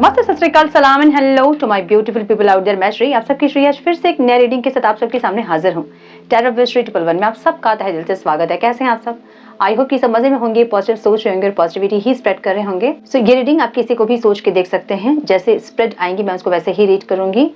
नमस्ते, सत श्री अकाल, सलाम and hello to my beautiful people out there. मैं श्री, आप सबकी श्री आज फिर से एक नई रीडिंग के साथ आप सबके सामने हाजिर हूँ। टैरो विद श्री 111 में आप सबका तहे दिल से स्वागत है। कैसे हैं आप सब? आई होप कि सब मजे में होंगे, पॉजिटिव सोच रहे होंगे और पॉजिटिविटी ही स्प्रेड कर रहे होंगे। सो ये रीडिंग आप किसी को भी सोच के देख सकते हैं, जैसे स्प्रेड आएंगी मैं उसको वैसे ही रीड करूंगी।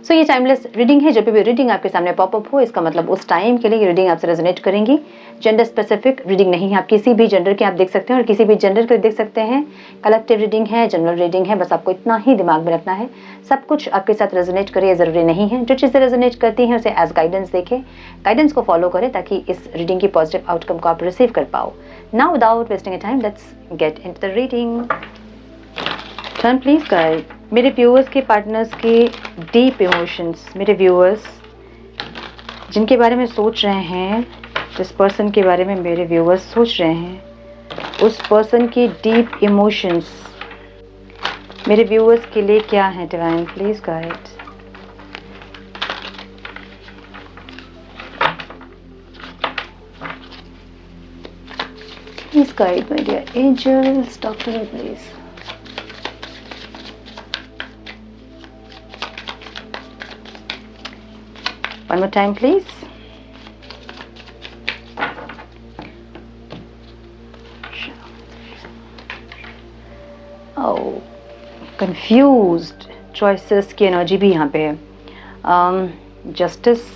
सो ये टाइमलेस रीडिंग है, जब भी रीडिंग आपके सामने पॉपअप हो इसका मतलब उस टाइम के लिए ये रीडिंग आपसे रेजोनेट करेंगी। जेंडर स्पेसिफिक रीडिंग नहीं है, आप किसी भी जेंडर के आप देख सकते हैं और किसी भी जेंडर के देख सकते हैं। कलेक्टिव रीडिंग है, जनरल रीडिंग है, बस आपको इतना ही दिमाग में रखना है। सब कुछ आपके साथ रेजोनेट करे जरूरी नहीं है। जो चीज़ें रेजोनेट करती हैं उसे एज गाइडेंस देखें, गाइडेंस को फॉलो करें ताकि इस रीडिंग की पॉजिटिव आउटकम को आप रिसीव कर पाओ। Now without wasting time let's get into the reading. Turn please guide मेरे व्यूअर्स के, पार्टनर्स के डीप इमोशंस, मेरे व्यूअर्स जिनके बारे में सोच रहे हैं, जिस पर्सन के बारे में मेरे व्यूअर्स सोच रहे हैं, उस पर्सन की डीप इमोशंस मेरे व्यूअर्स के लिए क्या है? Divine please guide. Please guide my dear angels, talk to me please. One more time, please. Oh, confused choices की एनर्जी भी यहाँ पे है। Justice,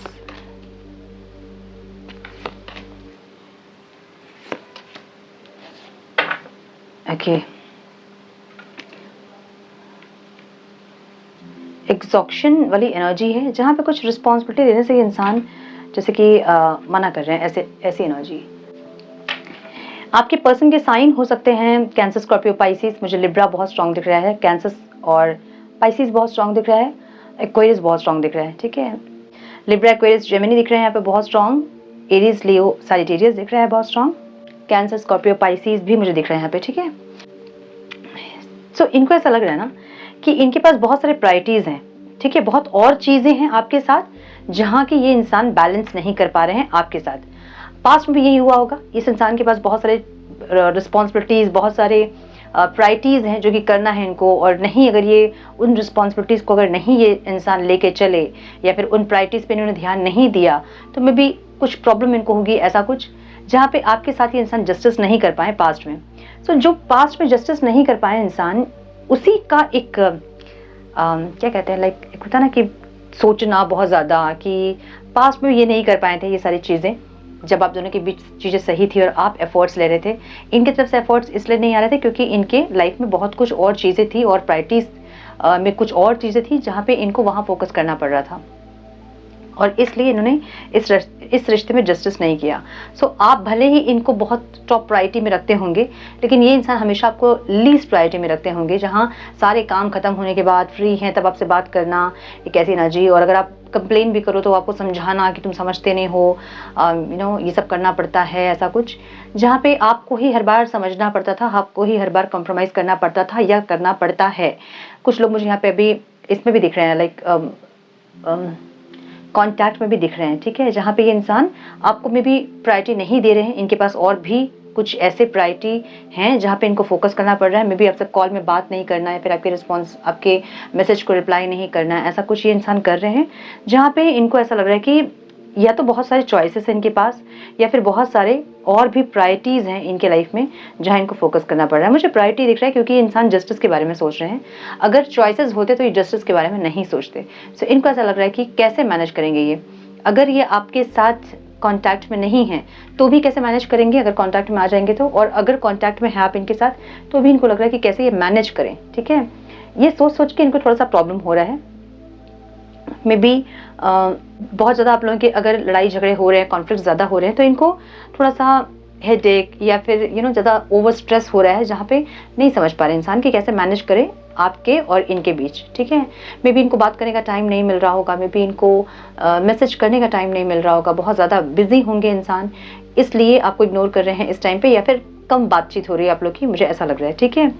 okay. एग्जॉक्शन वाली एनर्जी है, जहाँ पे कुछ रिस्पॉन्सिबिलिटी देने से इंसान जैसे कि मना कर रहे हैं, ऐसी एनर्जी। आपके पर्सन के साइन हो सकते हैं कैंसर, स्कॉर्पियो, पाइसिस। मुझे लिब्रा बहुत स्ट्रांग दिख रहा है, कैंसर और पाइसिस बहुत स्ट्रांग दिख रहा है, एक्वेरियस बहुत स्ट्रांग दिख रहा है। ठीक है, लिब्रा, एक्वेरियस, जेमिनी दिख रहे हैं यहाँ पे बहुत स्ट्रांग। एरीज, लियो, सैजिटेरियस दिख रहा है बहुत स्ट्रांग। कैंसर, स्कॉर्पियो, पाइसिस भी मुझे दिख रहे हैं यहाँ पे। ठीक है, सो इनको ऐसा लग रहा है ना कि इनके पास बहुत सारे प्रायोरिटीज हैं। ठीक है, बहुत और चीजें हैं आपके साथ जहाँ की ये इंसान बैलेंस नहीं कर पा रहे हैं आपके साथ। पास्ट में भी यही हुआ होगा, इस इंसान के पास बहुत सारे रिस्पॉन्सिबिलिटीज, बहुत सारे प्रायोरिटीज हैं जो कि करना है इनको, और नहीं अगर ये उन रिस्पॉन्सिबिलिटीज को अगर नहीं ये इंसान लेके चले या फिर उन प्रायोरिटीज पे इन्होंने ध्यान नहीं दिया तो मे भी कुछ प्रॉब्लम इनको होगी, ऐसा कुछ जहाँ पे आपके साथ ये इंसान जस्टिस नहीं कर पाए पास्ट में। सो जो पास्ट में जस्टिस नहीं कर पाए इंसान, उसी का एक क्या कहते हैं, लाइक एक होता ना कि सोचना बहुत ज़्यादा कि पास्ट में ये नहीं कर पाए थे ये सारी चीज़ें, जब आप दोनों के बीच चीज़ें सही थी और आप एफर्ट्स ले रहे थे। इनकी तरफ से एफर्ट्स इसलिए नहीं आ रहे थे क्योंकि इनके लाइफ में बहुत कुछ और चीज़ें थी और प्रायोरिटीज में कुछ और चीज़ें थी जहाँ पे इनको वहाँ फोकस करना पड़ रहा था, और इसलिए इन्होंने इस रिश्ते में जस्टिस नहीं किया। सो आप भले ही इनको बहुत टॉप प्रायोरिटी में रखते होंगे, लेकिन ये इंसान हमेशा आपको लीस्ट प्रायोरिटी में रखते होंगे, जहाँ सारे काम खत्म होने के बाद फ्री हैं तब आपसे बात करना, एक ऐसी एनर्जी। और अगर आप कंप्लेन भी करो तो आपको समझाना कि तुम समझते नहीं हो, ये सब करना पड़ता है, ऐसा कुछ जहाँ पे आपको ही हर बार समझना पड़ता था, आपको ही हर बार कॉम्प्रोमाइज़ करना पड़ता था या करना पड़ता है। कुछ लोग मुझे यहाँ पे अभी इसमें भी दिख रहे हैं, लाइक कॉन्टैक्ट में भी दिख रहे हैं। ठीक है, जहाँ पे ये इंसान आपको में भी प्रायोरिटी नहीं दे रहे हैं, इनके पास और भी कुछ ऐसे प्रायोरिटी हैं जहाँ पे इनको फोकस करना पड़ रहा है। मे बी आपसे कॉल में बात नहीं करना है, फिर आपके रिस्पॉन्स, आपके मैसेज को रिप्लाई नहीं करना है, ऐसा कुछ ये इंसान कर रहे हैं जहाँ पे इनको ऐसा लग रहा है कि या तो बहुत सारे चॉइसेस हैं इनके पास या फिर बहुत सारे और भी प्रायोरिटीज़ हैं इनके लाइफ में जहाँ इनको फोकस करना पड़ रहा है। मुझे प्रायोरिटी दिख रहा है क्योंकि इंसान जस्टिस के बारे में सोच रहे हैं। अगर चॉइसेस होते तो ये जस्टिस के बारे में नहीं सोचते। सो इनको ऐसा लग रहा है कि कैसे मैनेज करेंगे ये, अगर ये आपके साथ कॉन्टैक्ट में नहीं है तो भी कैसे मैनेज करेंगे, अगर कॉन्टैक्ट में आ जाएंगे तो, और अगर कॉन्टैक्ट में है आप इनके साथ तो भी इनको लग रहा है कि कैसे ये मैनेज करें। ठीक है, ये सोच के इनको थोड़ा सा प्रॉब्लम हो रहा है। मे बी बहुत ज़्यादा आप लोगों के अगर लड़ाई झगड़े हो रहे हैं, कॉन्फ्लिक्ट ज़्यादा हो रहे हैं तो इनको थोड़ा सा हेडेक या फिर ज़्यादा ओवर स्ट्रेस हो रहा है, जहाँ पे नहीं समझ पा रहे इंसान कि कैसे मैनेज करें आपके और इनके बीच। ठीक है, मे बी इनको बात करने का टाइम नहीं मिल रहा होगा, मे बी इनको मैसेज करने का टाइम नहीं मिल रहा होगा, बहुत ज़्यादा बिजी होंगे इंसान, इसलिए आपको इग्नोर कर रहे हैं इस टाइम पे, या फिर कम बातचीत हो रही है आप लोग की, मुझे ऐसा लग रहा है। ठीक है,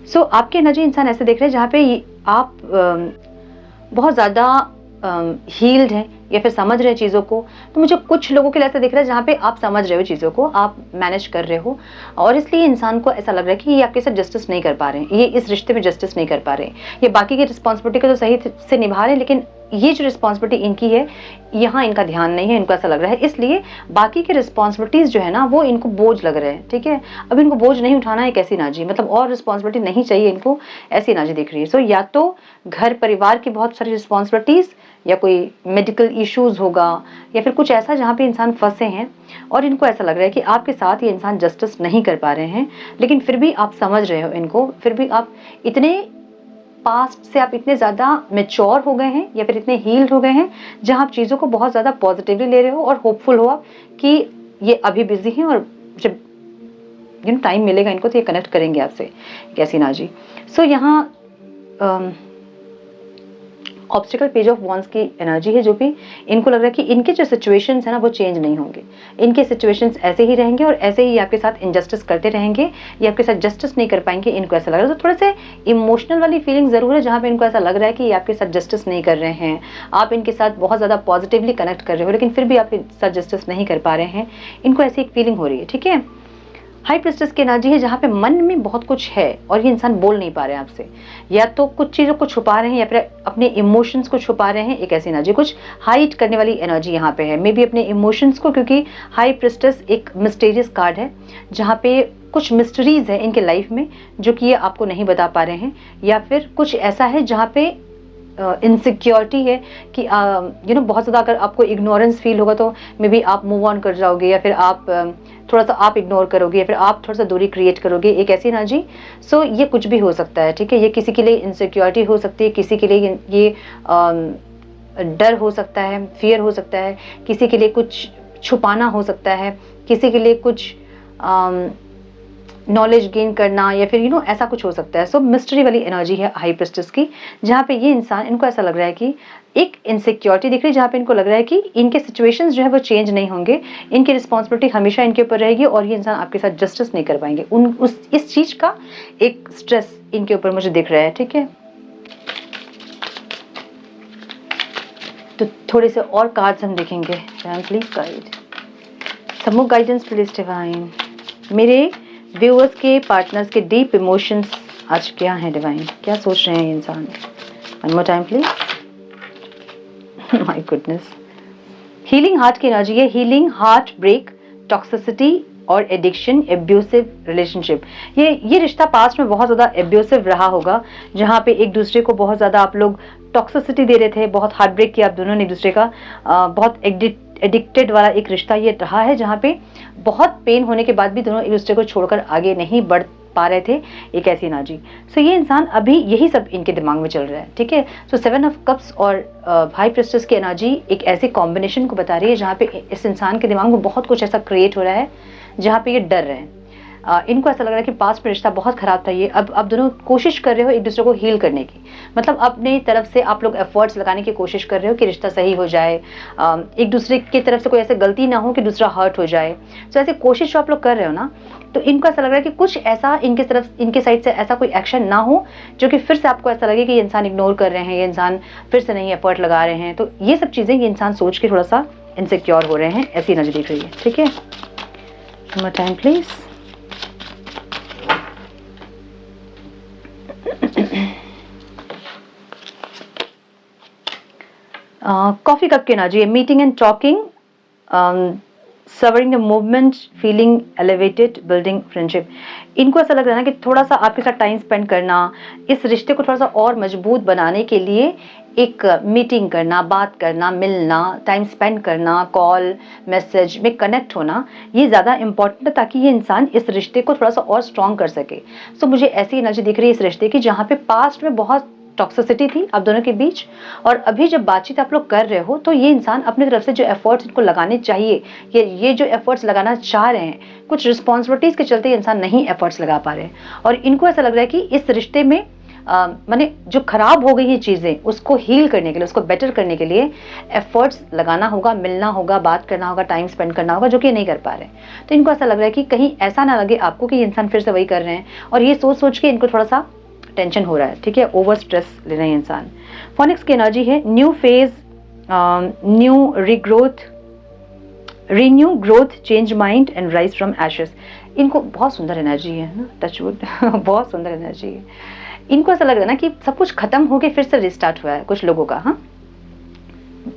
सो आपकी एनर्जी इंसान ऐसे देख रहे हैं जहाँ पे आप बहुत ज़्यादा हील्ड हैं या फिर समझ रहे हैं चीज़ों को। तो मुझे कुछ लोगों के लिए ऐसा दिख रहा है जहाँ पे आप समझ रहे हो चीज़ों को, आप मैनेज कर रहे हो, और इसलिए इंसान को ऐसा लग रहा है कि ये आपके साथ जस्टिस नहीं कर पा रहे हैं, ये इस रिश्ते में जस्टिस नहीं कर पा रहे हैं, ये बाकी की रिस्पॉन्सिबिलिटी को तो सही से निभा रहे हैं, लेकिन ये जो रिस्पॉन्सिबिलिटी इनकी है यहाँ इनका ध्यान नहीं है, इनको ऐसा लग रहा है, इसलिए बाकी के रिस्पॉन्सिबिलिटीज़ जो है ना वो इनको बोझ लग रहे हैं। ठीक है, अब इनको बोझ नहीं उठाना है, एक ऐसी एनर्जी, मतलब और रिस्पॉन्सिबिलिटी नहीं चाहिए इनको, ऐसी एनर्जी दिख रही है। सो या तो घर परिवार की बहुत सारी रिस्पॉन्सिबिलिटीज़, या कोई मेडिकल इश्यूज़ होगा, या फिर कुछ ऐसा जहाँ पे इंसान फंसे हैं और इनको ऐसा लग रहा है कि आपके साथ ये इंसान जस्टिस नहीं कर पा रहे हैं, लेकिन फिर भी आप समझ रहे हो इनको, फिर भी आप इतने पास्ट से आप इतने ज़्यादा मैच्योर हो गए हैं या फिर इतने हील्ड हो गए हैं जहाँ आप चीज़ों को बहुत ज़्यादा पॉजिटिवली ले रहे हो और होपफुल हो आप कि ये अभी बिजी हैं और जब टाइम मिलेगा इनको तो ये कनेक्ट करेंगे आपसे, कैसी ना जी। सो यहाँ ऑब्स्टिकल पेज ऑफ वॉन्ड्स की एनर्जी है, जो भी इनको लग रहा है कि इनके जो सिचुएशंस है ना वो चेंज नहीं होंगे, इनके सिचुएशंस ऐसे ही रहेंगे और ऐसे ही आपके साथ इनजस्टिस करते रहेंगे, ये आपके साथ जस्टिस नहीं कर पाएंगे, इनको ऐसा लग रहा है। तो थोड़े से इमोशनल वाली फीलिंग ज़रूर है जहाँ पे इनको ऐसा लग रहा है कि ये आपके साथ जस्टिस नहीं कर रहे हैं, आप इनके साथ बहुत ज़्यादा पॉजिटिवली कनेक्ट कर रहे हो, लेकिन फिर भी आपके साथ जस्टिस नहीं कर पा रहे हैं, इनको ऐसी एक फीलिंग हो रही है। ठीक है, हाई प्रिस्टेस की एनर्जी है जहाँ पे मन में बहुत कुछ है और ये इंसान बोल नहीं पा रहे हैं आपसे, या तो कुछ चीज़ों को छुपा रहे हैं या फिर अपने इमोशंस को छुपा रहे हैं, एक ऐसी एनर्जी, कुछ हाइड करने वाली एनर्जी यहाँ पे है, मे बी अपने इमोशंस को, क्योंकि हाई प्रिस्टेस एक मिस्टीरियस कार्ड है जहाँ पे कुछ मिस्ट्रीज है इनके लाइफ में जो कि ये आपको नहीं बता पा रहे हैं, या फिर कुछ ऐसा है जहाँ पे इनसिक्योरिटी है कि बहुत ज़्यादा अगर आपको इग्नोरेंस फील होगा तो मे बी आप मूव ऑन कर जाओगे, या फिर आप थोड़ा सा आप इग्नोर करोगे, या फिर आप थोड़ा सा दूरी क्रिएट करोगे, एक ऐसी एनर्जी। सो ये कुछ भी हो सकता है। ठीक है, ये किसी के लिए इनसिक्योरिटी हो सकती है, किसी के लिए ये डर हो सकता है, फियर हो सकता है, किसी के लिए कुछ छुपाना हो सकता है, किसी के लिए कुछ नॉलेज गेन करना, या फिर ऐसा कुछ हो सकता है। सो मिस्ट्री वाली एनर्जी है हाई प्रिस्टेस की, जहाँ पे ये इंसान, इनको ऐसा लग रहा है कि एक इनसिक्योरिटी दिख रही है जहाँ पे इनको लग रहा है कि इनके सिचुएशंस जो है वो चेंज नहीं होंगे, इनकी रिस्पॉन्सिबिलिटी हमेशा इनके ऊपर रहेगी और ये इंसान आपके साथ जस्टिस नहीं कर पाएंगे, इस चीज़ का एक स्ट्रेस इनके ऊपर मुझे दिख रहा है। ठीक है, तो थोड़े से और कार्ड्स हम देखेंगे। Please guide, some more guidance please divine. मेरे व्यूअर्स के, पार्टनर्स के डीप इमोशंस आज क्या है डिवाइन, क्या सोच रहे हैं ये इंसान? One more time please. My goodness, healing heart की एनर्जी है, हीलिंग हार्ट ब्रेक, टॉक्सिसिटी और एडिक्शन, एब्यूसिव रिलेशनशिप। ये रिश्ता पास्ट में बहुत ज़्यादा एब्यूसिव रहा होगा, जहाँ पे एक दूसरे को बहुत ज़्यादा आप लोग टॉक्सिसिटी दे रहे थे, बहुत हार्ट ब्रेक किया आप दोनों ने एक दूसरे का, बहुत एडिक्टेड वाला एक रिश्ता ये रहा है, जहाँ पे बहुत पेन होने के बाद भी दोनों एक दूसरे को छोड़कर आगे नहीं बढ़ पा रहे थे, एक ऐसी एनर्जी। सो ये इंसान अभी यही सब इनके दिमाग में चल रहा है। ठीक है, सो 7 ऑफ कप्स और हाई प्रिस्टेस की एनर्जी एक ऐसे कॉम्बिनेशन को बता रही है जहाँ पे इस इंसान के दिमाग में बहुत कुछ ऐसा क्रिएट हो रहा है जहाँ पे ये डर रहे हैं। इनको ऐसा लग रहा है कि पास्ट में रिश्ता बहुत ख़राब था, ये अब दोनों कोशिश कर रहे हो एक दूसरे को हील करने की, मतलब अपनी तरफ से आप लोग एफर्ट्स लगाने की कोशिश कर रहे हो कि रिश्ता सही हो जाए, एक दूसरे की तरफ से कोई ऐसे गलती ना हो कि दूसरा हर्ट हो जाए। तो ऐसे कोशिश जो आप लोग कर रहे हो ना, तो इनको ऐसा लग रहा है कि कुछ ऐसा इनके साइड से ऐसा कोई एक्शन ना हो जो कि फिर से आपको ऐसा लगे कि ये इंसान इग्नोर कर रहे हैं, ये इंसान फिर से नहीं एफर्ट लगा रहे हैं। तो ये सब चीज़ें ये इंसान सोच के थोड़ा सा इनसिक्योर हो रहे हैं, ऐसी नजर दिख रही है। ठीक है, more time please. Coffee cup की एनर्जी है, meeting and talking, serving the movement, feeling elevated, building friendship. इनको ऐसा लग रहा है ना कि थोड़ा सा आपके साथ टाइम स्पेंड करना, इस रिश्ते को थोड़ा सा और मजबूत बनाने के लिए एक मीटिंग करना, बात करना, मिलना, टाइम स्पेंड करना, कॉल मैसेज में कनेक्ट होना, ये ज़्यादा इंपॉर्टेंट है ताकि ये इंसान इस रिश्ते को थोड़ा सा और स्ट्रॉन्ग कर सके। सो मुझे ऐसी एनर्जी दिख रही है इस रिश्ते की जहाँ पे पास्ट में बहुत टॉक्सिसिटी थी आप दोनों के बीच, और अभी जब बातचीत आप लोग कर रहे हो तो ये इंसान अपनी तरफ से जो एफर्ट्स इनको लगाने चाहिए, ये जो एफर्ट्स लगाना चाह रहे हैं, कुछ रिस्पॉन्सिबिलिटीज़ के चलते ये इंसान नहीं एफर्ट्स लगा पा रहे हैं, और इनको ऐसा लग रहा है कि इस रिश्ते में माने जो खराब हो गई है चीज़ें उसको हील करने के लिए, उसको बेटर करने के लिए एफर्ट्स लगाना होगा, मिलना होगा, बात करना होगा, टाइम स्पेंड करना होगा, जो कि नहीं कर पा रहे हैं। तो इनको ऐसा लग रहा है कि कहीं ऐसा ना लगे आपको कि ये इंसान फिर से वही कर रहे हैं, और ये सोच के इनको थोड़ा सा टेंशन हो रहा है। ठीक है, ओवर स्ट्रेस ले रहे हैं इंसान। फोनिक्स की एनर्जी है, new phase new renew growth, change mind and rise from ashes. इनको बहुत सुंदर एनर्जी है ना, टचवुड बहुत सुंदर एनर्जी है। इनको ऐसा लग रहा है ना कि सब कुछ खत्म हो गया, फिर से रिस्टार्ट हुआ है कुछ लोगों का। हाँ,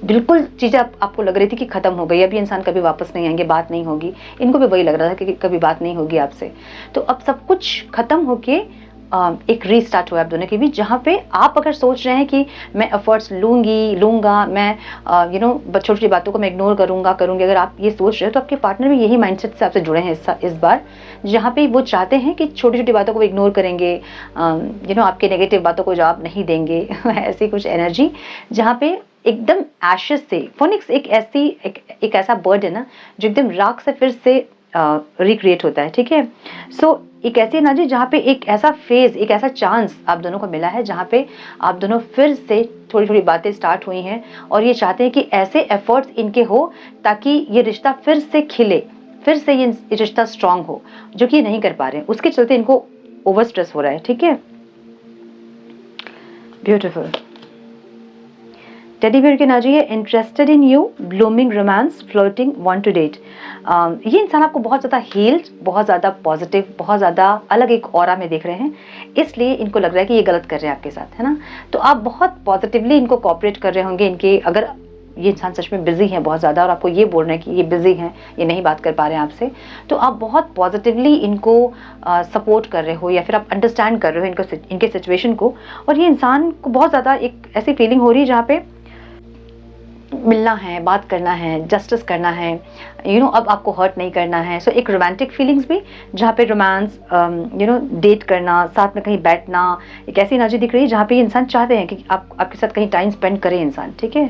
बिल्कुल चीज़ें आपको लग रही थी कि खत्म हो गई, अभी इंसान कभी वापस नहीं आएंगे, बात नहीं होगी। इनको भी वही लग रहा था कि कभी बात नहीं होगी आपसे। तो अब सब कुछ खत्म होके एक रीस्टार्ट हुआ आप दोनों के बीच, जहाँ पे आप अगर सोच रहे हैं कि मैं एफर्ट्स लूंगा, मैं छोटी छोटी बातों को मैं इग्नोर करूंगी, अगर आप ये सोच रहे हो तो आपके पार्टनर भी यही माइंडसेट से आपसे जुड़े हैं इस बार, जहाँ पे वो चाहते हैं कि छोटी छोटी बातों को इग्नोर करेंगे, आपके नेगेटिव बातों को जवाब नहीं देंगे ऐसी कुछ एनर्जी, जहाँ पे एकदम एशेस से फोनिक्स एक ऐसा बर्ड है ना जो एकदम राख से फिर से रिक्रिएट होता है। ठीक है, सो एक ऐसी एनर्जी जहाँ पे एक ऐसा फेज, एक ऐसा चांस आप दोनों को मिला है, जहाँ पे आप दोनों फिर से थोड़ी थोड़ी बातें स्टार्ट हुई हैं, और ये चाहते हैं कि ऐसे एफर्ट्स इनके हो ताकि ये रिश्ता फिर से खिले, फिर से ये रिश्ता स्ट्रांग हो, जो कि ये नहीं कर पा रहे हैं। उसके चलते इनको ओवर स्ट्रेस हो रहा है। ठीक है, ब्यूटीफुल। टेडी बियर की एनर्जी है interested in you, blooming romance, floating, want to date. ये इंसान आपको बहुत ज़्यादा हील्ड, बहुत ज़्यादा पॉजिटिव, बहुत ज़्यादा अलग एक ऑरा में देख रहे हैं, इसलिए इनको लग रहा है कि ये गलत कर रहे हैं आपके साथ, है ना। तो आप बहुत पॉजिटिवली इनको कोऑपरेट कर रहे होंगे। इनके अगर ये इंसान सच में बिजी है बहुत ज़्यादा और आपको ये बोल रहे हैं कि ये बिजी हैं, ये नहीं बात कर पा रहे हैं आपसे, तो आप बहुत पॉजिटिवली इनको सपोर्ट कर रहे हो, या फिर आप अंडरस्टैंड कर रहे हो इनके सिचुएशन को। और ये इंसान को बहुत ज़्यादा एक ऐसी फीलिंग हो रही है जहाँ पे मिलना है, बात करना है, जस्टिस करना है, अब आपको हर्ट नहीं करना है। सो एक रोमांटिक फीलिंग्स भी, जहाँ पे रोमांस, डेट करना, साथ में कहीं बैठना, एक ऐसी एनर्जी दिख रही है जहाँ पे ये इंसान चाहते हैं कि आपके साथ कहीं टाइम स्पेंड करे इंसान। ठीक है,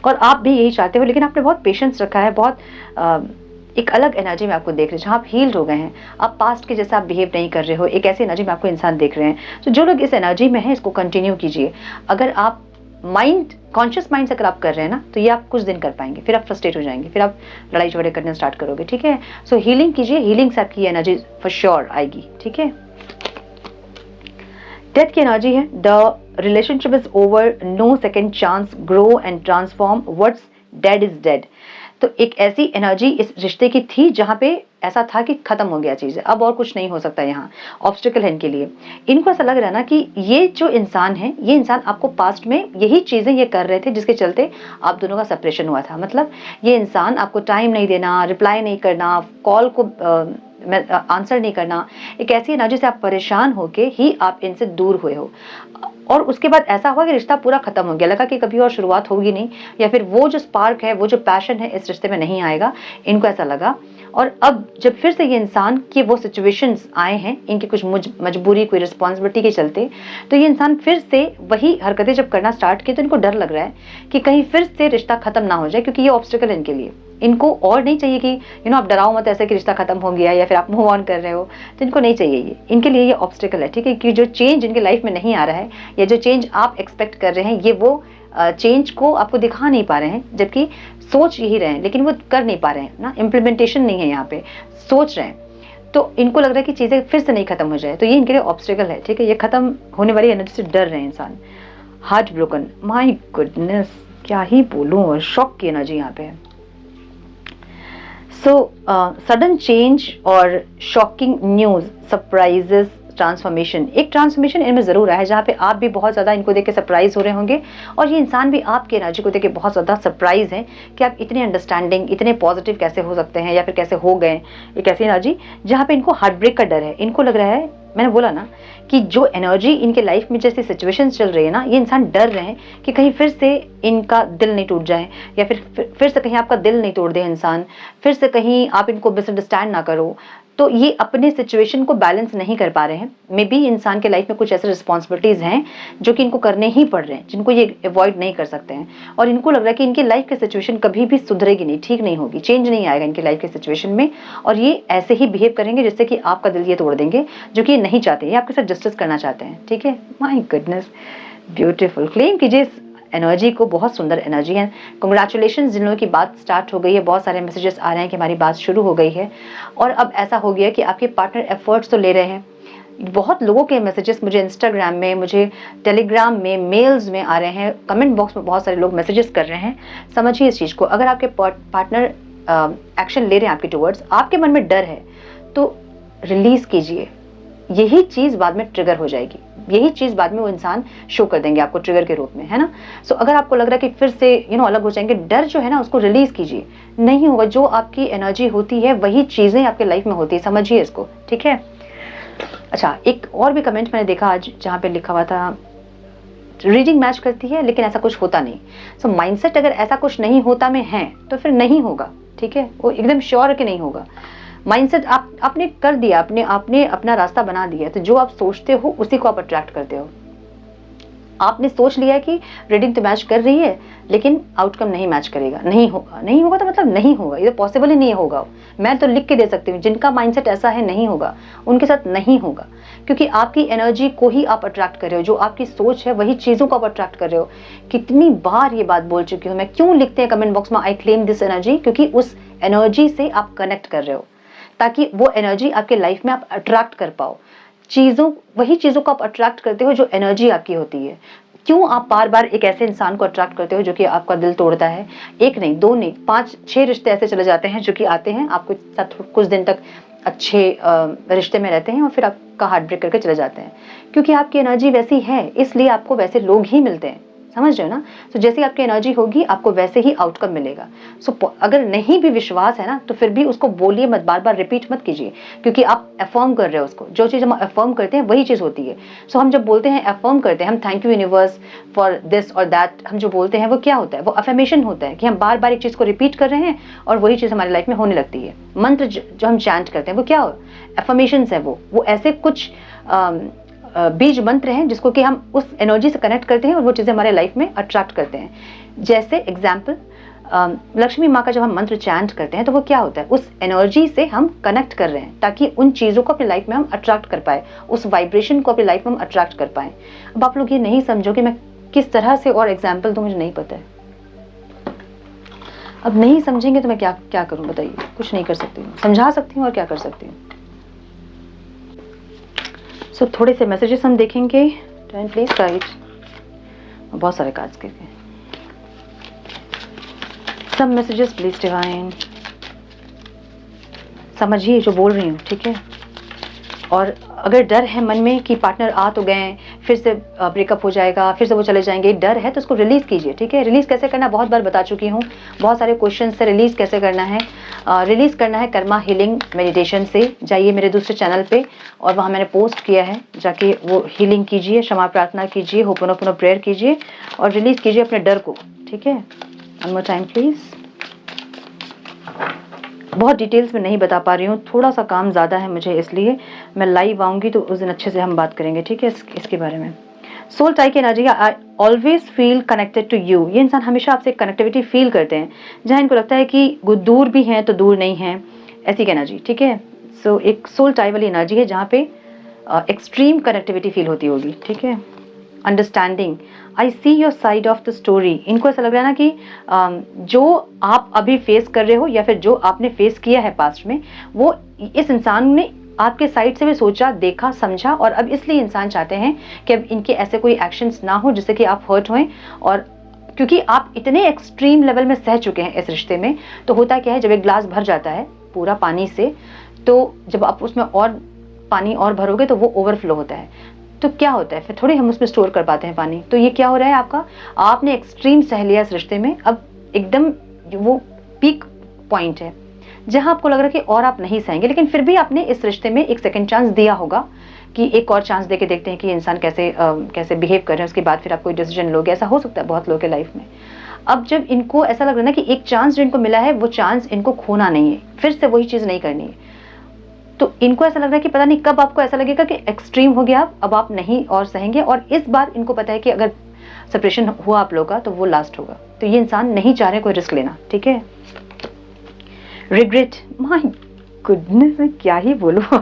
और आप भी यही चाहते हो, लेकिन आपने बहुत पेशेंस रखा है, बहुत एक अलग एनर्जी में आपको देख रहे हैं, जहाँ आप हील्ड हो गए हैं, आप पास्ट के जैसा आप बिहेव नहीं कर रहे हो, एक ऐसी एनर्जी में आपको इंसान देख रहे हैं। तो जो लोग इस एनर्जी में हैं, इसको कंटिन्यू कीजिए। अगर आप कॉन्शियस माइंड से अगर आप कर रहे हैं ना, तो ये आप कुछ दिन कर पाएंगे, फिर आप फ्रस्ट्रेट हो जाएंगे, फिर आप लड़ाई झगड़े करना स्टार्ट करोगे। ठीक है, सो हीलिंग कीजिए, हीलिंग से आपकी एनर्जी फॉर श्योर आएगी। ठीक है, डेथ की एनर्जी है the relationship is over, no second chance, grow and transform, what's dead is dead. तो एक ऐसी एनर्जी इस रिश्ते की थी जहाँ पे ऐसा था कि खत्म हो गया चीज़, अब और कुछ नहीं हो सकता, यहाँ ऑब्स्टिकल है इनके लिए। इनको ऐसा लग रहा है ना कि ये जो इंसान है, ये इंसान आपको पास्ट में यही चीज़ें ये कर रहे थे जिसके चलते आप दोनों का सेपरेशन हुआ था। मतलब ये इंसान आपको टाइम नहीं देना, रिप्लाई नहीं करना, कॉल को आंसर नहीं करना, एक ऐसी एनर्जी से आप परेशान होके ही आप इनसे दूर हुए हो। और उसके बाद ऐसा हुआ कि रिश्ता पूरा खत्म हो गया, लगा कि कभी और शुरुआत होगी नहीं, या फिर वो जो स्पार्क है, वो जो पैशन है इस रिश्ते में नहीं आएगा, इनको ऐसा लगा। और अब जब फिर से ये इंसान के वो सिचुएशंस आए हैं, इनकी कुछ मजबूरी, कोई रिस्पॉन्सिबिलिटी के चलते, तो ये इंसान फिर से वही हरकतें जब करना स्टार्ट की, तो इनको डर लग रहा है कि कहीं फिर से रिश्ता खत्म ना हो जाए, क्योंकि ये ऑब्स्टिकल है इनके लिए। इनको और नहीं चाहिए कि आप डराओ मत ऐसे कि रिश्ता खत्म हो गया या फिर आप मूव ऑन कर रहे हो, तो इनको नहीं चाहिए ये, इनके लिए ये ऑब्स्टिकल है। ठीक है, कि जो चेंज इनके लाइफ में नहीं आ रहा है, या जो चेंज आप एक्सपेक्ट कर रहे हैं, ये वो चेंज को आपको दिखा नहीं पा रहे हैं, जबकि सोच यही रहे हैं, लेकिन वो कर नहीं पा रहे हैं ना, इम्प्लीमेंटेशन नहीं है यहाँ पे, सोच रहे हैं। तो इनको लग रहा है कि चीज़ें फिर से नहीं खत्म हो जाए, तो ये इनके लिए ऑब्स्टिकल है। ठीक है, ये खत्म होने वाली एनर्जी से डर रहे हैं इंसान। हार्ट ब्रोकन, माय गुडनेस, क्या ही बोलूँ, शॉक की एनर्जी यहाँ पे है। सो सडन चेंज और शॉकिंग न्यूज़, सरप्राइजेस, ट्रांसफॉर्मेशन, एक ट्रांसफॉर्मेशन इनमें ज़रूर आया है, जहाँ पे आप भी बहुत ज़्यादा इनको देख के सरप्राइज हो रहे होंगे, और ये इंसान भी आपकी एनर्जी को देख के बहुत ज़्यादा सरप्राइज है कि आप इतने अंडरस्टैंडिंग, इतने पॉजिटिव कैसे हो सकते हैं, या फिर कैसे हो गए। एक ऐसी एनर्जी जहाँ पे इनको हार्ट ब्रेक का डर है। इनको लग रहा है, मैंने बोला ना कि जो एनर्जी इनके लाइफ में जैसी सिचुएशंस चल रही है ना, ये इंसान डर रहे हैं कि कहीं फिर से इनका दिल नहीं टूट जाए, या फिर से कहीं आपका दिल नहीं तोड़ दे इंसान, फिर से कहीं आप इनको मिसअंडरस्टैंड ना करो। तो ये अपने सिचुएशन को बैलेंस नहीं कर पा रहे हैं। मे बी इंसान के लाइफ में कुछ ऐसे रिस्पॉन्सिबिलिटीज़ हैं जो कि इनको करने ही पड़ रहे हैं, जिनको ये अवॉइड नहीं कर सकते हैं, और इनको लग रहा है कि इनकी लाइफ की सिचुएशन कभी भी सुधरेगी नहीं, ठीक नहीं होगी, चेंज नहीं आएगा इनकी लाइफ की सिचुएशन में, और ये ऐसे ही बिहेव करेंगे जिससे कि आपका दिल ये तोड़ देंगे, जो कि ये नहीं चाहते, ये आपके साथ जस्टिस करना चाहते हैं। ठीक है, माय गुडनेस, ब्यूटीफुल। क्लेम कीजिए इस एनर्जी को, बहुत सुंदर एनर्जी है। कंग्रेचुलेशन, जिन लोगों की बात स्टार्ट हो गई है, बहुत सारे मैसेजेस आ रहे हैं कि हमारी बात शुरू हो गई है, और अब ऐसा हो गया कि आपके पार्टनर एफर्ट्स तो ले रहे हैं, बहुत लोगों के मैसेजेस मुझे इंस्टाग्राम में, मुझे टेलीग्राम में, मेल्स में आ रहे हैं, कमेंट बॉक्स में बहुत सारे लोग मैसेजेस कर रहे हैं। समझिए इस चीज़ को, अगर आपके पार्टनर एक्शन ले रहे हैं आपके टुवर्ड्स, आपके मन में डर है तो रिलीज कीजिए। यही चीज़ बाद में ट्रिगर हो जाएगी, यही चीज़ बाद में वो इंसान शो कर देंगे आपको ट्रिगर के रूप में, है ना। सो अगर आपको लग रहा है कि फिर से अलग हो जाएंगे, डर जो है ना उसको रिलीज कीजिए। नहीं होगा, जो आपकी एनर्जी होती है वही चीज़ें आपके लाइफ में होती है, समझिए इसको, ठीक है। अच्छा, एक और भी कमेंट मैंने देखा आज जहाँ पे लिखा हुआ था रीडिंग मैच करती है लेकिन ऐसा कुछ होता नहीं। सो माइंडसेट अगर ऐसा कुछ नहीं होता में है तो फिर नहीं होगा, ठीक है, वो एकदम श्योर कि नहीं होगा। माइंडसेट आपने कर दिया, आपने अपना रास्ता बना दिया, तो जो आप सोचते हो उसी को आप अट्रैक्ट करते हो। आपने सोच लिया है कि रीडिंग तो मैच कर रही है लेकिन आउटकम नहीं मैच करेगा, नहीं होगा, नहीं होगा तो मतलब नहीं होगा, ये तो पॉसिबल ही नहीं होगा। मैं तो लिख के दे सकती हूँ, जिनका माइंडसेट ऐसा है नहीं होगा, उनके साथ नहीं होगा, क्योंकि आपकी एनर्जी को ही आप अट्रैक्ट कर रहे हो, जो आपकी सोच है वही चीज़ों को आप अट्रैक्ट कर रहे हो। कितनी बार ये बात बोल चुकी हूँ मैं, क्यों लिखते हैं कमेंट बॉक्स में आई क्लेम दिस एनर्जी, क्योंकि उस एनर्जी से आप कनेक्ट कर रहे हो, ताकि वो एनर्जी आपके लाइफ में आप अट्रैक्ट कर पाओ। वही चीज़ों को आप अट्रैक्ट करते हो जो एनर्जी आपकी होती है। क्यों आप बार बार एक ऐसे इंसान को अट्रैक्ट करते हो जो कि आपका दिल तोड़ता है? एक नहीं, दो नहीं, 5-6 रिश्ते ऐसे चले जाते हैं जो कि आते हैं आपको साथ कुछ दिन तक अच्छे रिश्ते में रहते हैं और फिर आपका हार्ट ब्रेक करके चले जाते हैं, क्योंकि आपकी एनर्जी वैसी है, इसलिए आपको वैसे लोग ही मिलते हैं, समझ रहे हो ना। तो जैसी आपकी एनर्जी होगी आपको वैसे ही आउटकम मिलेगा। अगर नहीं भी विश्वास है ना तो फिर भी उसको बोलिए मत, बार बार रिपीट मत कीजिए, क्योंकि आप अफर्म कर रहे हो उसको। जो चीज़ हम अफर्म करते हैं वही चीज़ होती है। हम जब बोलते हैं, अफर्म करते हैं, हम thank you universe for this और दैट, हम जो बोलते हैं वो क्या होता है, वो अफर्मेशन होता है कि हम बार बार एक चीज़ को रिपीट कर रहे हैं और वही चीज़ हमारी लाइफ में होने लगती है। मंत्र जो हम चैंट करते हैं वो क्या हो, अफर्मेशंस है, वो ऐसे कुछ बीज मंत्र हैं जिसको कि हम उस एनर्जी से कनेक्ट करते हैं और वो चीज़ें हमारे लाइफ में अट्रैक्ट करते हैं। जैसे एग्जाम्पल, लक्ष्मी माँ का जब हम मंत्र चैंट करते हैं तो वो क्या होता है, उस एनर्जी से हम कनेक्ट कर रहे हैं ताकि उन चीज़ों को अपनी लाइफ में हम अट्रैक्ट कर पाए, उस वाइब्रेशन को अपनी लाइफ में हम अट्रैक्ट कर पाए। अब आप लोग ये नहीं समझो कि मैं किस तरह से और एग्जाम्पल दूँ, मुझे नहीं पता है। अब नहीं समझेंगे तो मैं क्या करूँ बताइए, कुछ नहीं कर सकती हूँ, समझा सकती हूँ और क्या कर सकती हूँ। सो थोड़े से मैसेजेस हम देखेंगे। डिवाइन प्लीज गाइड, बहुत सारे कार्ड्स करके सब मैसेजेस प्लीज डिवाइन, समझिए जो बोल रही हूँ, ठीक है। और अगर डर है मन में कि पार्टनर आ तो गए, फिर से ब्रेकअप हो जाएगा, फिर से वो चले जाएंगे, डर है तो उसको रिलीज कीजिए, ठीक है। रिलीज कैसे करना बहुत बार बता चुकी हूँ, बहुत सारे क्वेश्चन से रिलीज कैसे करना है। रिलीज करना है कर्मा हीलिंग मेडिटेशन से। जाइए मेरे दूसरे चैनल पे और वहाँ मैंने पोस्ट किया है, जाके वो हीलिंग कीजिए, क्षमा प्रार्थना कीजिए, होपोनोपोनो प्रेयर कीजिए और रिलीज कीजिए अपने डर को, ठीक है। One more time please. बहुत डिटेल्स में नहीं बता पा रही हूँ, थोड़ा सा काम ज़्यादा है मुझे, इसलिए मैं लाइव आऊँगी तो उस दिन अच्छे से हम बात करेंगे, ठीक है, इसके बारे में। सोल टाई की energy, I always feel connected to you. ये इंसान हमेशा आपसे कनेक्टिविटी फील करते हैं, जहाँ इनको लगता है कि वो दूर भी हैं तो दूर नहीं हैं, ऐसी एनर्जी, ठीक है। सो एक सोल टाई वाली एनर्जी है जहाँ पे एक्सट्रीम कनेक्टिविटी फील होती होगी, ठीक है। Understanding, I see your side of the story. इनको ऐसा लग रहा है ना कि जो आप अभी फेस कर रहे हो या फिर जो आपने फेस किया है पास्ट में, वो इस इंसान ने आपके साइड से भी सोचा, देखा, समझा और अब इसलिए इंसान चाहते हैं कि अब इनके ऐसे कोई एक्शंस ना हो जिससे कि आप हर्ट होएं। और क्योंकि आप इतने एक्सट्रीम लेवल में सह चुके हैं इस रिश्ते में, तो होता क्या है, जब एक ग्लास भर जाता है पूरा पानी से, तो जब आप उसमें और पानी और भरोगे तो वो ओवरफ्लो होता है, तो क्या होता है फिर थोड़ी हम उसमें स्टोर कर पाते हैं पानी। तो ये क्या हो रहा है आपका, आपने एक्सट्रीम सह लिया इस रिश्ते में, अब एकदम वो पीक पॉइंट है जहां आपको लग रहा है कि और आप नहीं सहेंगे, लेकिन फिर भी आपने इस रिश्ते में एक सेकंड चांस दिया होगा कि एक और चांस देके देखते हैं कि इंसान कैसे बिहेव कर रहे हैं, उसके बाद फिर आप कोई डिसीजन लोगे। ऐसा हो सकता है बहुत लोगों के लाइफ में। अब जब इनको ऐसा लग रहा है ना कि एक चांस जो इनको मिला है वो चांस इनको खोना नहीं है, फिर से वही चीज़ नहीं करनी है, तो इनको ऐसा लग रहा है कि पता नहीं कब आपको ऐसा लगेगा कि एक्सट्रीम हो गया, अब आप नहीं और सहेंगे। और इस बार इनको पता है कि अगर सेपरेशन हुआ आप लोगों का तो वो लास्ट होगा, तो ये इंसान नहीं चाह रहे कोई रिस्क लेना, ठीक है। रिग्रेट, माय गुडनेस, मैं क्या ही बोलूं।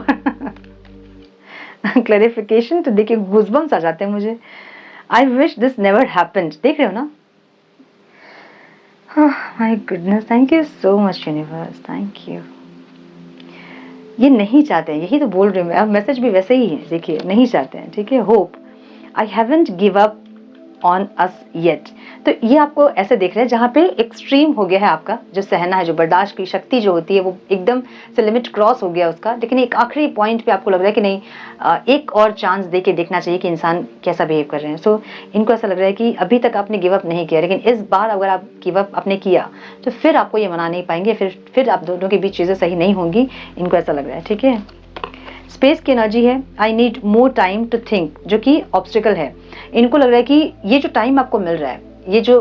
क्लैरिफिकेशन तो देखिए गूज़बम्स आ जाते हैं मुझे। I wish this never happened, देख रहे हो ना। My goodness, thank you so much universe, thank you. ये नहीं चाहते हैं, यही तो बोल रही हूँ मैं, अब मैसेज भी वैसे ही है, देखिए नहीं चाहते हैं, ठीक है। Hope, I haven't give up on us yet. तो ये आपको ऐसे देख रहे हैं जहाँ पे एक्सट्रीम हो गया है आपका जो सहना है, जो बर्दाश्त की शक्ति जो होती है वो एकदम से लिमिट क्रॉस हो गया उसका, लेकिन एक आखिरी पॉइंट पे आपको लग रहा है कि नहीं, एक और चांस दे के देखना चाहिए कि इंसान कैसा बिहेव कर रहे हैं। सो इनको ऐसा लग रहा है कि अभी तक आपने गिव अप नहीं किया, लेकिन इस बार अगर आप गिव अप आपने किया तो फिर आपको ये मना नहीं पाएंगे, फिर आप दोनों के बीच चीज़ें सही नहीं होंगी, इनको ऐसा लग रहा है, ठीक है। स्पेस की एनर्जी है, I need more time to think, जो कि ऑब्स्टिकल है। इनको लग रहा है कि ये जो टाइम आपको मिल रहा है, ये जो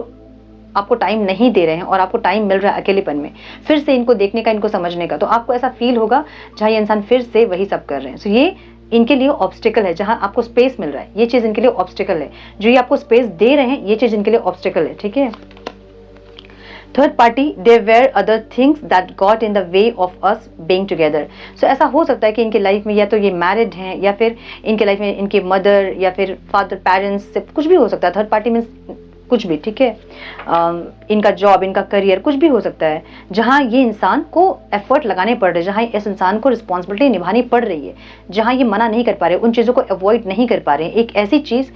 आपको टाइम नहीं दे रहे हैं और आपको टाइम मिल रहा है अकेलेपन में फिर से इनको देखने का, इनको समझने का, तो आपको ऐसा फील होगा जहाँ ये इंसान फिर से वही सब कर रहे हैं। सो ये इनके लिए ऑब्स्टिकल है, जहाँ आपको स्पेस मिल रहा है ये चीज़ इनके लिए ऑब्स्टिकल है, जो ये आपको स्पेस दे रहे हैं ये चीज़ इनके लिए ऑब्स्टिकल है, ठीक है। Third party, there were other things that got in the way of us being together. So ऐसा हो सकता है कि इनके लाइफ में या तो ये मैरिड हैं या फिर इनके लाइफ में इनके मदर या फिर फादर, पेरेंट्स से कुछ भी हो सकता है। थर्ड पार्टी मीन्स कुछ भी, ठीक है। इनका जॉब, इनका करियर, कुछ भी हो सकता है जहाँ ये इंसान को एफर्ट लगाने पड़ रहे हैं, जहाँ इस इंसान को रिस्पॉन्सिबिलिटी निभानी पड़ रही है, जहाँ ये मना नहीं कर पा रहे, उन चीज़ों को अवॉइड नहीं कर पा रहे हैं। एक ऐसी चीज़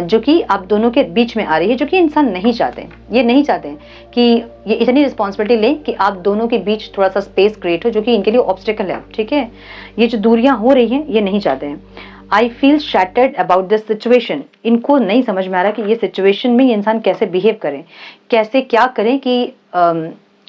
जो कि आप दोनों के बीच में आ रही है, जो कि इंसान नहीं चाहते, ये नहीं चाहते हैं कि ये इतनी रिस्पॉन्सिबिलिटी लें कि आप दोनों के बीच थोड़ा सा स्पेस क्रिएट हो, जो कि इनके लिए ऑब्स्टिकल है, ठीक है। ये जो दूरियां हो रही हैं ये नहीं चाहते हैं। I feel shattered about this situation, इनको नहीं समझ में आ रहा कि ये सिचुएशन में ये इंसान कैसे बिहेव करें, कैसे क्या करें कि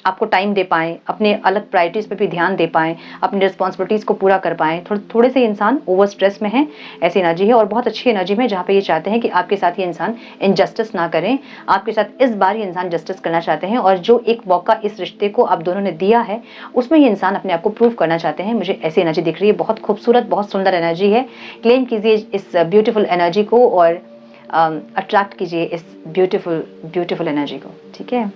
आपको टाइम दे पाएँ, अपने अलग प्रायोरिटीज़ पे भी ध्यान दे पाएँ, अपनी रिस्पॉन्सिबिलिटीज़ को पूरा कर पाएँ। थोड़े से इंसान ओवर स्ट्रेस में है, ऐसी एनर्जी है। और बहुत अच्छी एनर्जी में जहाँ पे ये चाहते हैं कि आपके साथ ये इंसान इनजस्टिस ना करें, आपके साथ इस बार ये इंसान जस्टिस करना चाहते हैं, और जो एक मौका इस रिश्ते को आप दोनों ने दिया है उसमें ये इंसान अपने आप को प्रूव करना चाहते हैं। मुझे ऐसी एनर्जी दिख रही है, बहुत खूबसूरत, बहुत सुंदर एनर्जी है। क्लेम कीजिए इस ब्यूटीफुल एनर्जी को और अट्रैक्ट कीजिए इस ब्यूटीफुल एनर्जी को, ठीक है।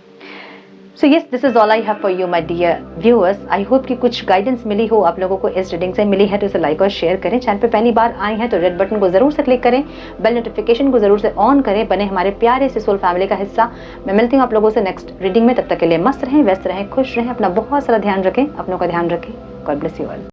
So yes, this is all I have for you my dear viewers. I hope कि कुछ गाइडेंस मिली हो आप लोगों को, इस रीडिंग से मिली है तो इसे लाइक और शेयर करें। चैनल पे पहली बार आए हैं तो रेड बटन को जरूर से क्लिक करें, बेल नोटिफिकेशन को जरूर से ऑन करें, बने हमारे प्यारे से सोल फैमिली का हिस्सा। मैं मिलती हूँ आप लोगों से नेक्स्ट रीडिंग में, तब तक के लिए मस्त रहें, व्यस्त रहें, खुश रहें, अपना बहुत सारा ध्यान रखें, अपनों का ध्यान रखें। God bless you all.